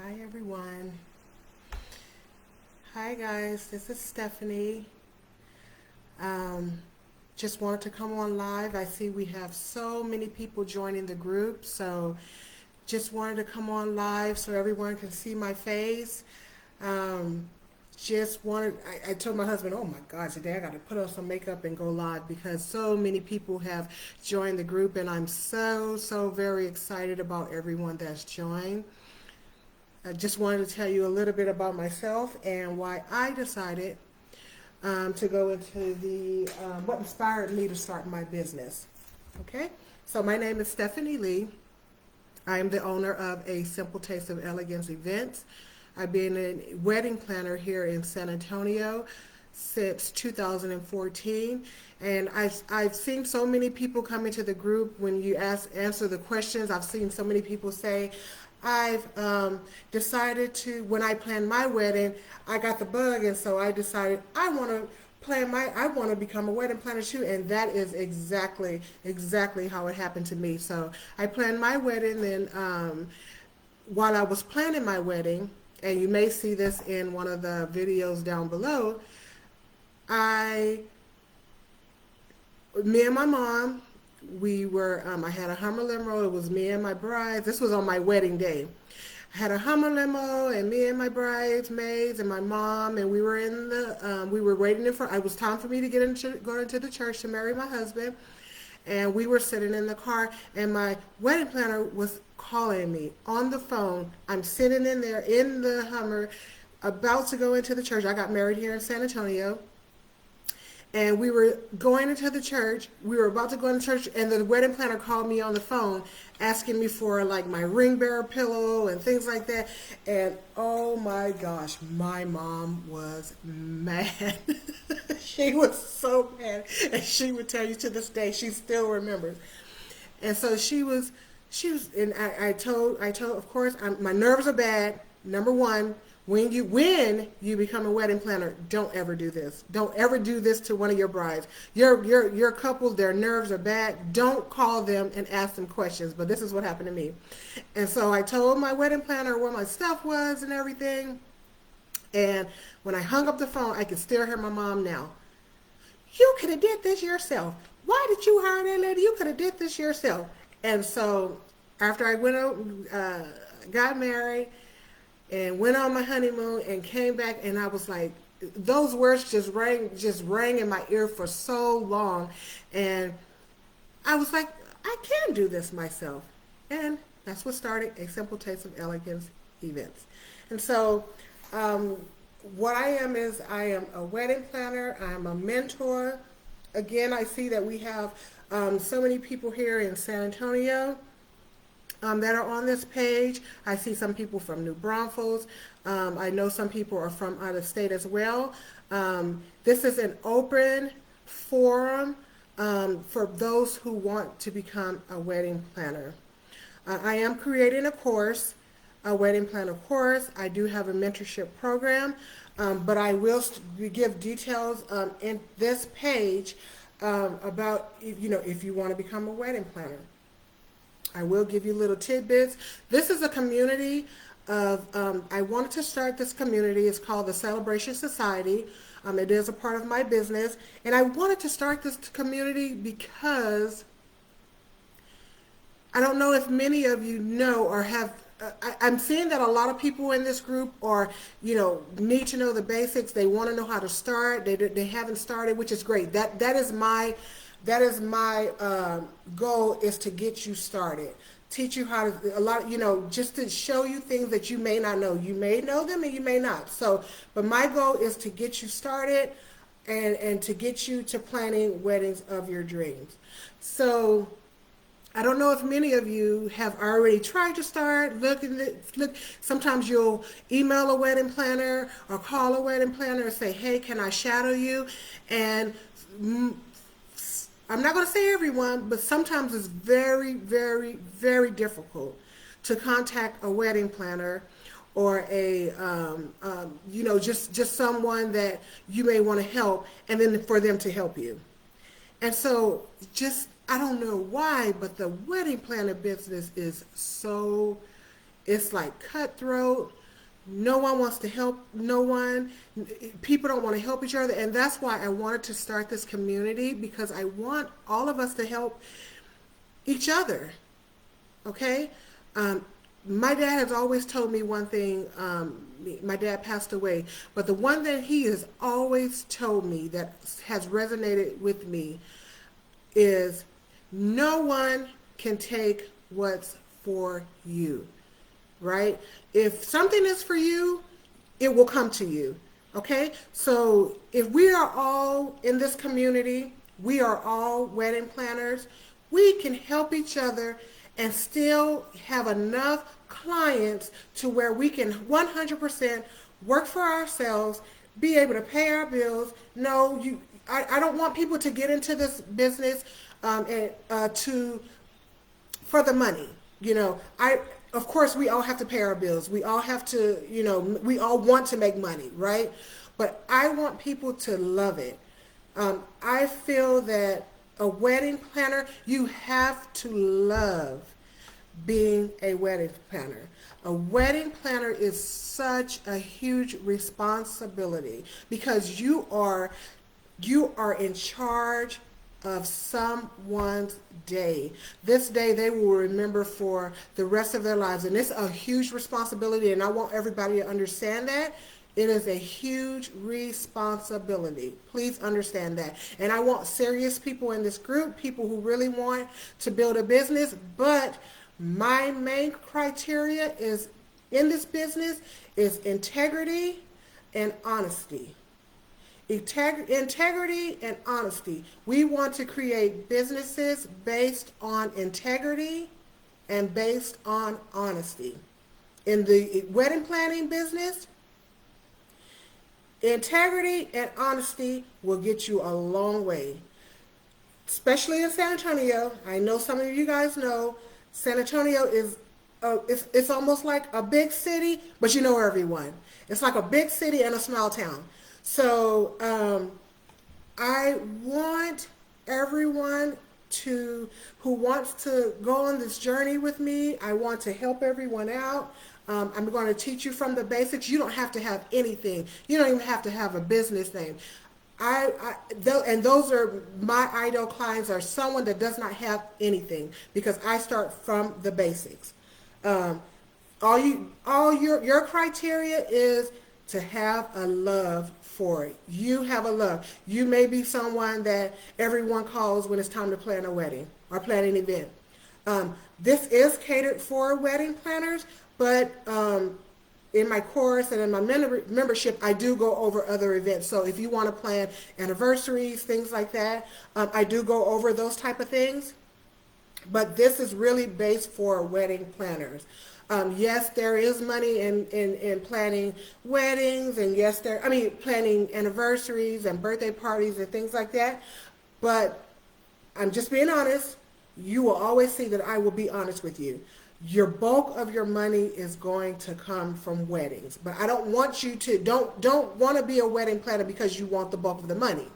Hi everyone. Hi guys, this is Stephanie. Um, just wanted to come on live. I see we have so many people joining the group, so just wanted to come on live so everyone can see my face. Um, just wanted, I told my husband, oh my God, today I got to put on some makeup and go live because so many people have joined the group and I'm so very excited about everyone that's joined. I just wanted to tell you a little bit about myself and why I decided to go into what inspired me to start my business. Okay, so my name is Stephanie Lee. I am the owner of A Simple Taste of Elegance Events. I've been a wedding planner here in San Antonio since 2014, and I've seen so many people come into the group when you answer the questions. I've seen so many people say, I've decided to, when I planned my wedding, I got the bug, and so I decided I want to become a wedding planner too, and that is exactly how it happened to me. So I planned my wedding, and while I was planning my wedding, and you may see this in one of the videos down below, I, me and my mom, I had a Hummer limo. It was me and my bride. This was on my wedding day. I had a Hummer limo and me and my bridesmaids and my mom, and we were waiting in front. It was time for me to go into the church to marry my husband, and we were sitting in the car, and my wedding planner was calling me on the phone. I'm sitting in there in the Hummer, about to go into the church. I got married here in San Antonio, and we were going into the church. We were about to go into church, and the wedding planner called me on the phone, asking me for like my ring bearer pillow and things like that. And oh my gosh, my mom was mad. She was so mad, and she would tell you to this day she still remembers. And so and I told, of course, my nerves are bad. Number one, when you become a wedding planner, don't ever do this. Don't ever do this to one of your brides. Your couple, their nerves are bad. Don't call them and ask them questions. But this is what happened to me. And so I told my wedding planner where my stuff was and everything. And when I hung up the phone, I could still hear my mom now. You could have did this yourself. Why did you hire that lady? You could have did this yourself. And so after I went out, got married, and went on my honeymoon and came back, and I was like, those words just rang in my ear for so long, and I was like, I can do this myself. And that's what started A Simple Taste of Elegance Events. And so um, what I am is I am a wedding planner. I'm a mentor. Again, I see that we have so many people here in San Antonio that are on this page. I see some people from New Braunfels. I know some people are from out of state as well. This is an open forum for those who want to become a wedding planner. I am creating a wedding planner course. I do have a mentorship program, but I will give details in this page about if you want to become a wedding planner. I will give you little tidbits. This is a community I wanted to start this community. It's called the Celebration Society. It is a part of my business. And I wanted to start this community because I don't know if many of you know or have. I'm seeing that a lot of people in this group need to know the basics. They want to know how to start. They haven't started, which is great. That is my goal, is to get you started. Teach you how to, just to show you things that you may not know. You may know them and you may not. So, but my goal is to get you started and to get you to planning weddings of your dreams. So, I don't know if many of you have already tried to start. Look. Sometimes you'll email a wedding planner or call a wedding planner and say, "Hey, can I shadow you?" And I'm not going to say everyone, but sometimes it's very difficult to contact a wedding planner or just someone that you may want to help, and then for them to help you. And so I don't know why, but the wedding planner business is so It's like cutthroat. No one wants to help no one. People don't want to help each other. And that's why I wanted to start this community, because I want all of us to help each other. Okay? Um, my dad has always told me one thing. My dad passed away, but the one thing he has always told me that has resonated with me is no one can take what's for you, right? If something is for you, it will come to you. Okay? So if we are all in this community, we are all wedding planners, we can help each other and still have enough clients to where we can 100% work for ourselves, be able to pay our bills. No, I don't want people to get into this business and to for the money. Of course, we all have to pay our bills. We all have to, we all want to make money, right? But I want people to love it. I feel that a wedding planner, you have to love being a wedding planner. A wedding planner is such a huge responsibility because you are in charge of someone's day. This day they will remember for the rest of their lives. And it's a huge responsibility, and I want everybody to understand that. It is a huge responsibility. Please understand that. And I want serious people in this group, people who really want to build a business. But my main criteria is in this business is integrity and honesty. Integrity and honesty. We want to create businesses based on integrity and based on honesty. In the wedding planning business, integrity and honesty will get you a long way. Especially in San Antonio. I know some of you guys know San Antonio is it's almost like a big city, but you know everyone. It's like a big city and a small town. So I want everyone who wants to go on this journey with me. I want to help everyone out. I'm going to teach you from the basics. You don't have to have anything. You don't even have to have a business name. And those are my ideal clients, are someone that does not have anything, because I start from the basics. All your criteria is to have a love for it. You have a love. You may be someone that everyone calls when it's time to plan a wedding or plan an event. This is catered for wedding planners, but in my course and in my membership, I do go over other events. So if you want to plan anniversaries, things like that, I do go over those type of things. But this is really based for wedding planners. Yes, there is money in planning weddings, and yes, planning anniversaries and birthday parties and things like that. But I'm just being honest. You will always see that I will be honest with you. Your bulk of your money is going to come from weddings. But I don't want you to, don't want to be a wedding planner because you want the bulk of the money.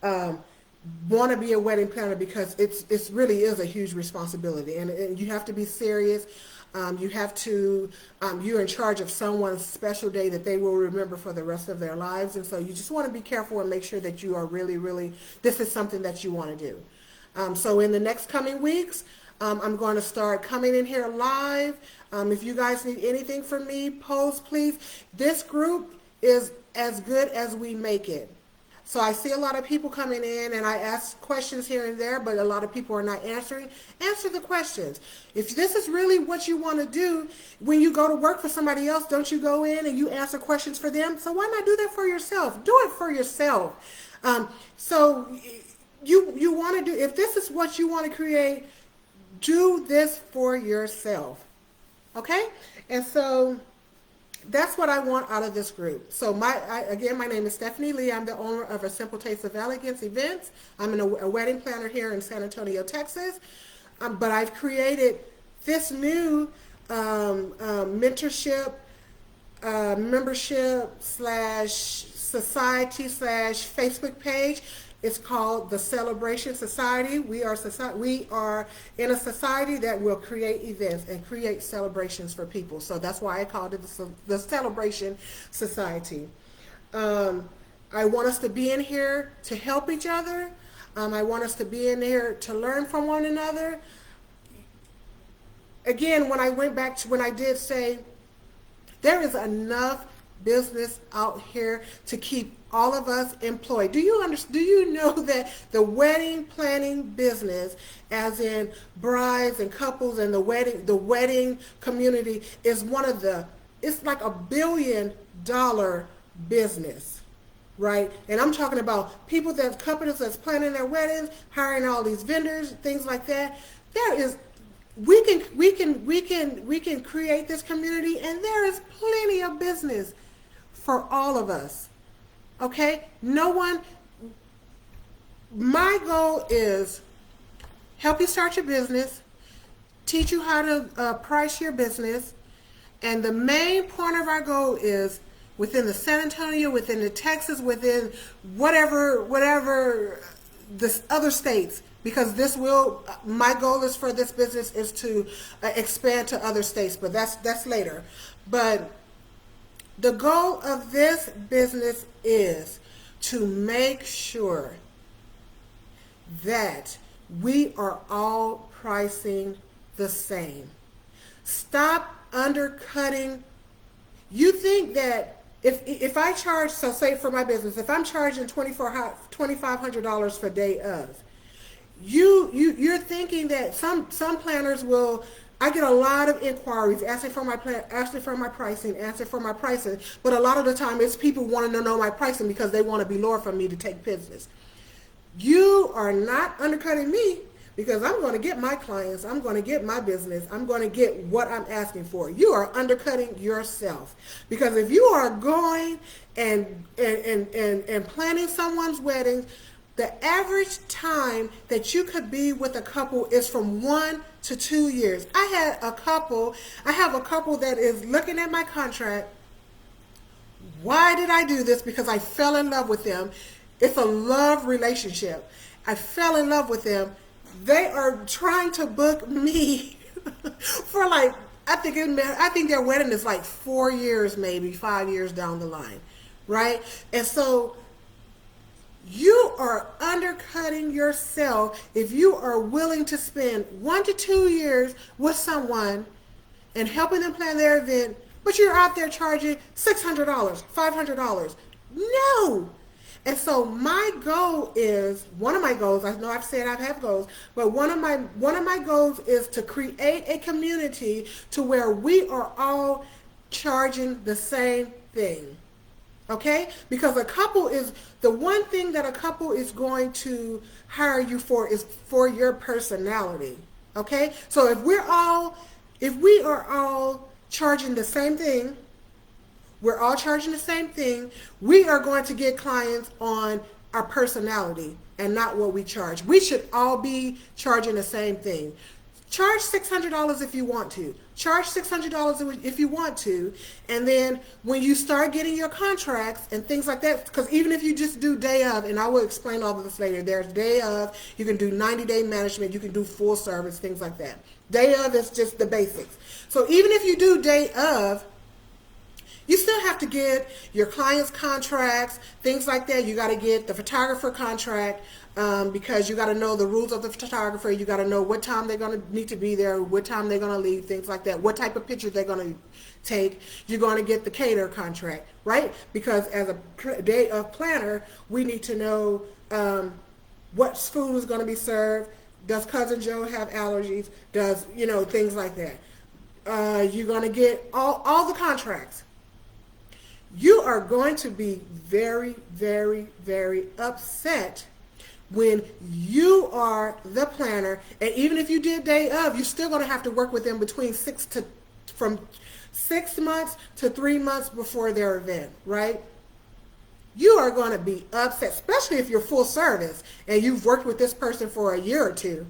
Want to be a wedding planner because it's really is a huge responsibility, and you have to be serious. You're in charge of someone's special day that they will remember for the rest of their lives. And so you just want to be careful and make sure that you are really, really, this is something that you want to do. So in the next coming weeks, I'm going to start coming in here live. If you guys need anything from me, post, please. This group is as good as we make it. So I see a lot of people coming in, and I ask questions here and there, but a lot of people are not answering. Answer the questions. If this is really what you want to do, when you go to work for somebody else, don't you go in and you answer questions for them? So why not do that for yourself? Do it for yourself. So you want to do, if this is what you want to create, do this for yourself. Okay? And so that's what I want out of this group. So again, my name is Stephanie Lee. I'm the owner of A Simple Taste of Elegance Events. I'm a wedding planner here in San Antonio, Texas. But I've created this new mentorship, membership / society / Facebook page. It's called the Celebration Society. We are in a society that will create events and create celebrations for people. So that's why I called it the Celebration Society. I want us to be in here to help each other. I want us to be in here to learn from one another. Again, when I went back to when I did say there is enough business out here to keep all of us employed. Do you know that the wedding planning business, as in brides and couples and the wedding community, is it's like $1 billion business, right? And I'm talking about couples that's planning their weddings, hiring all these vendors, things like that. We can create this community, and there is plenty of business for all of us. Okay? My goal is help you start your business, teach you how to price your business, and the main point of our goal is within the San Antonio, within the Texas, within whatever the other states, because my goal is for this business is to expand to other states, but that's later. But the goal of this business is to make sure that we are all pricing the same. Stop undercutting. You think that if I charge, so say for my business, if I'm charging $2,500 for day of, you're thinking that some planners will. I get a lot of inquiries asking for my pricing, but a lot of the time it's people wanting to know my pricing because they want to be lower for me to take business. You are not undercutting me because I'm going to get my clients, I'm going to get my business, I'm going to get what I'm asking for. You are undercutting yourself, because if you are going and planning someone's wedding, the average time that you could be with a couple is from 1 to 2 years. I have a couple that is looking at my contract. Why did I do this? Because I fell in love with them. It's a love relationship. I fell in love with them. They are trying to book me for I think their wedding is like 4 years, maybe 5 years down the line, right? And so you are undercutting yourself if you are willing to spend 1 to 2 years with someone and helping them plan their event, but you're out there charging $600, $500. No. And so my goal is, one of my goals, I know I've said I have goals, but one of my goals is to create a community to where we are all charging the same thing. Okay? Because the one thing that a couple is going to hire you for is for your personality. Okay? So if we are all charging the same thing, we are going to get clients on our personality and not what we charge. We should all be charging the same thing. Charge $600 if you want to. Charge $600 if you want to. And then when you start getting your contracts and things like that, because even if you just do day of, and I will explain all of this later, there's day of, you can do 90-day management, you can do full service, things like that. Day of is just the basics. So even if you do day of, you still have to get your client's contracts, things like that. You got to get the photographer contract because you got to know the rules of the photographer. You got to know what time they're going to need to be there, what time they're going to leave, things like that, what type of pictures they're going to take. You're going to get the caterer contract, right? Because as a day of planner, we need to know what food is going to be served. Does Cousin Joe have allergies? Does, things like that. You're going to get all the contracts. You are going to be very, very, very upset when you are the planner, and even if you did day of, you're still going to have to work with them from 6 months to 3 months before their event, right? You are going to be upset, especially if you're full service and you've worked with this person for a year or two,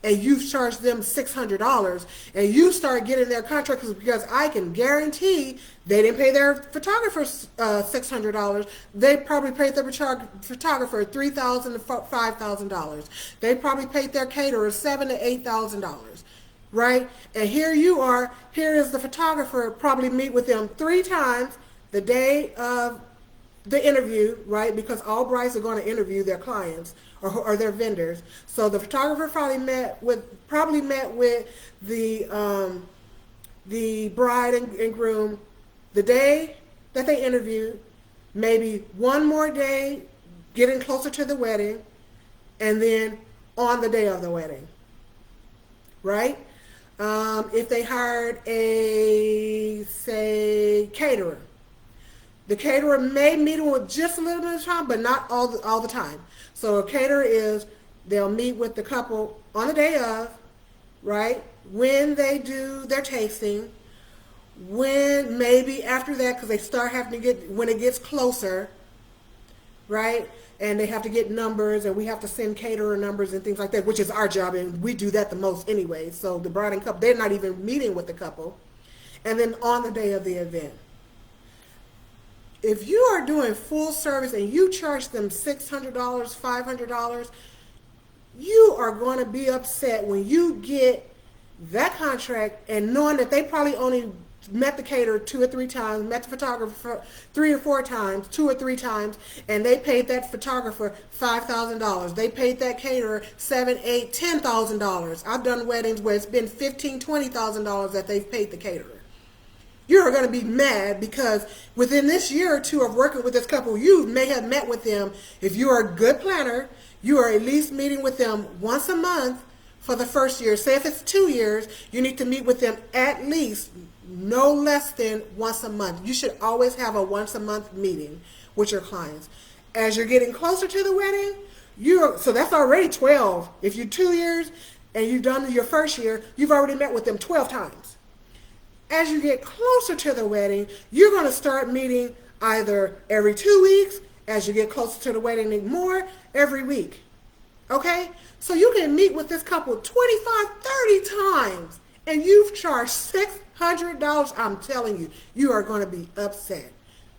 and you've charged them $600, and you start getting their contracts, because I can guarantee they didn't pay their photographer $600. They probably paid their photographer $3,000 to $5,000. They probably paid their caterer $7,000 to $8,000. Right? And here you are, here is the photographer, probably meet with them 3 times the day of the interview, right? Because all brides are going to interview their clients or their vendors. So the photographer probably met with the bride and groom the day that they interviewed, maybe one more day getting closer to the wedding, and then on the day of the wedding, right? If they hired a, say, caterer, the caterer may meet with just a little bit of time, but not all the time. So a caterer is, they'll meet with the couple on the day of, right? When they do their tasting, when maybe after that, because they start having to get, when it gets closer, right? And they have to get numbers, and we have to send caterer numbers and things like that, which is our job, and we do that the most anyway. So the bride and couple, they're not even meeting with the couple. And then on the day of the event, if you are doing full service and you charge them $600, $500, you are going to be upset when you get that contract and knowing that they probably only met the caterer 2 or 3 times, met the photographer 3 or 4 times, 2 or 3 times, and they paid that photographer $5,000. They paid that caterer $7,000, $8,000, $10,000. I've done weddings where it's been $15,000, $20,000 that they've paid the caterer. You're going to be mad because within this year or two of working with this couple, you may have met with them. If you are a good planner, you are at least meeting with them once a month for the first year. Say if it's 2 years, you need to meet with them at least no less than once a month. You should always have a once a month meeting with your clients. As you're getting closer to the wedding, so that's already 12. If you're 2 years and you've done your first year, you've already met with them 12 times. As you get closer to the wedding, you're going to start meeting either every 2 weeks, as you get closer to the wedding, more every week. Okay? So you can meet with this couple 25, 30 times, and you've charged $600. I'm telling you, you are going to be upset.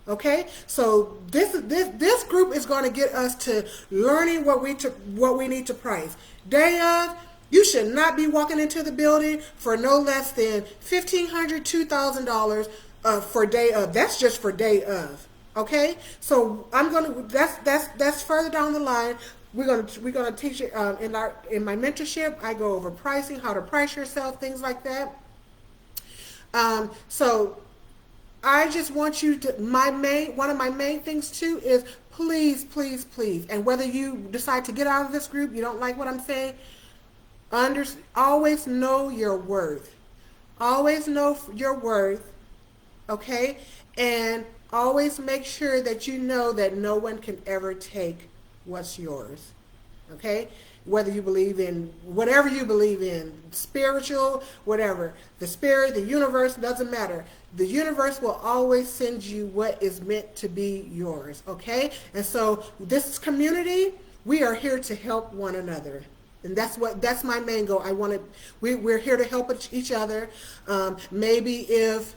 Okay? So this group is going to get us to learning what we need to price. Day of, you should not be walking into the building for no less than $1,500, $2,000 for day of. That's just for day of. Okay, so that's further down the line. We're gonna teach it in my mentorship. I go over pricing, how to price yourself, things like that. So I just want you to, one of my main things too is please, please, please, and whether you decide to get out of this group, you don't like what I'm saying, always know your worth. Always know your worth, okay? And always make sure that you know that no one can ever take what's yours, okay? Whether you believe in whatever you believe in, spiritual, whatever. The spirit, the universe, doesn't matter. The universe will always send you what is meant to be yours, okay? And so this community, we are here to help one another. And that's my main goal. We're here to help each other. Maybe if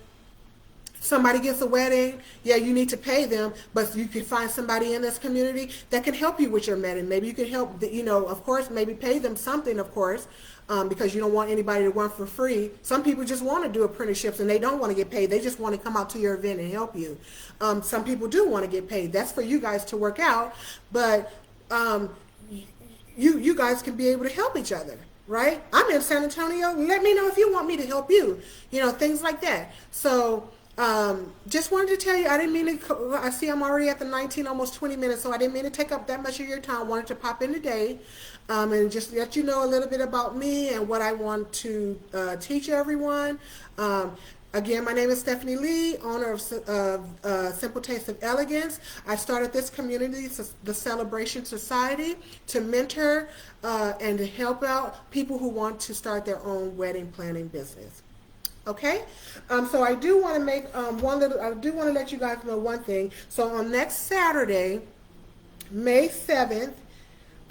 somebody gets a wedding, yeah, you need to pay them, but you can find somebody in this community that can help you with your wedding. Maybe you can help, of course, maybe pay them something, of course, because you don't want anybody to run for free. Some people just want to do apprenticeships and they don't want to get paid. They just want to come out to your event and help you. Some people do want to get paid. That's for you guys to work out, but you guys can be able to help each other, right? I'm in San Antonio. Let me know if you want me to help you, things like that. So just wanted to tell you, I didn't mean to, I see I'm already at the 19, almost 20 minutes, so I didn't mean to take up that much of your time. Wanted to pop in today and just let you know a little bit about me and what I want to teach everyone. Again, my name is Stephanie Lee, owner of Simple Taste of Elegance. I started this community, the Celebration Society, to mentor and to help out people who want to start their own wedding planning business. Okay, so I do want to make I do want to let you guys know one thing. So on next Saturday, May 7th,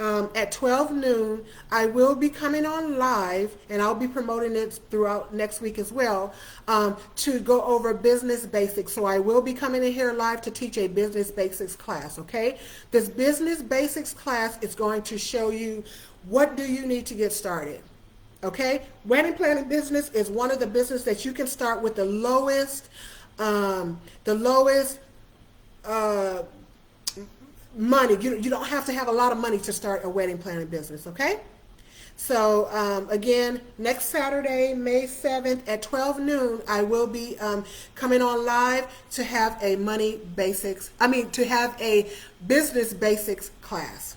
at 12 noon. I will be coming on live, and I'll be promoting it throughout next week as well, to go over business basics. So I will be coming in here live to teach a business basics class, okay? This business basics class is going to show you what do you need to get started. Okay, wedding planning business is one of the business that you can start with the lowest uh, money. You don't have to have a lot of money to start a wedding planning business. Okay, so again, next Saturday, May 7th at 12 noon, I will be coming on live to have a to have a business basics class.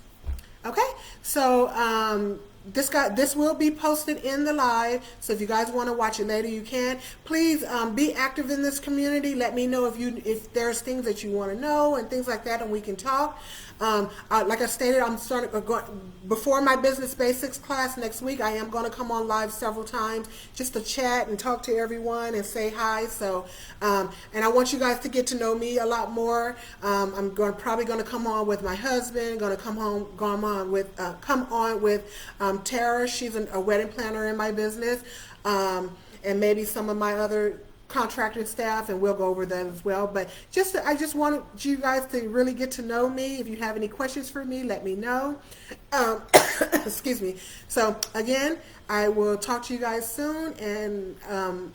Okay, so this will be posted in the live, so if you guys want to watch it later, you can. Please be active in this community. Let me know if there's things that you want to know and things like that, and we can talk. Like I stated, I'm starting before my business basics class next week. I am going to come on live several times just to chat and talk to everyone and say hi. So, and I want you guys to get to know me a lot more. I'm probably going to come on with my husband. Going to come on with Tara. She's a wedding planner in my business, and maybe some of my other contracted staff, and we'll go over that as well. But I just wanted you guys to really get to know me. If you have any questions for me, let me know. Excuse me. So again, I will talk to you guys soon, and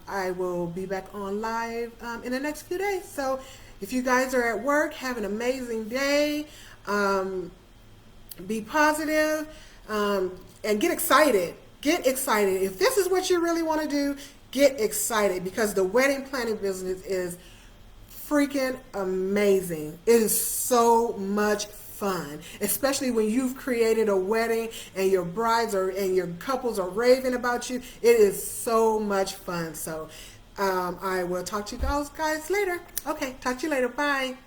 I will be back on live in the next few days. So if you guys are at work, have an amazing day. Be positive, and get excited. Get excited. If this is what you really want to do, get excited, because the wedding planning business is freaking amazing. It is so much fun, especially when you've created a wedding and your and your couples are raving about you. It is so much fun. So I will talk to you guys later. Okay, talk to you later. Bye.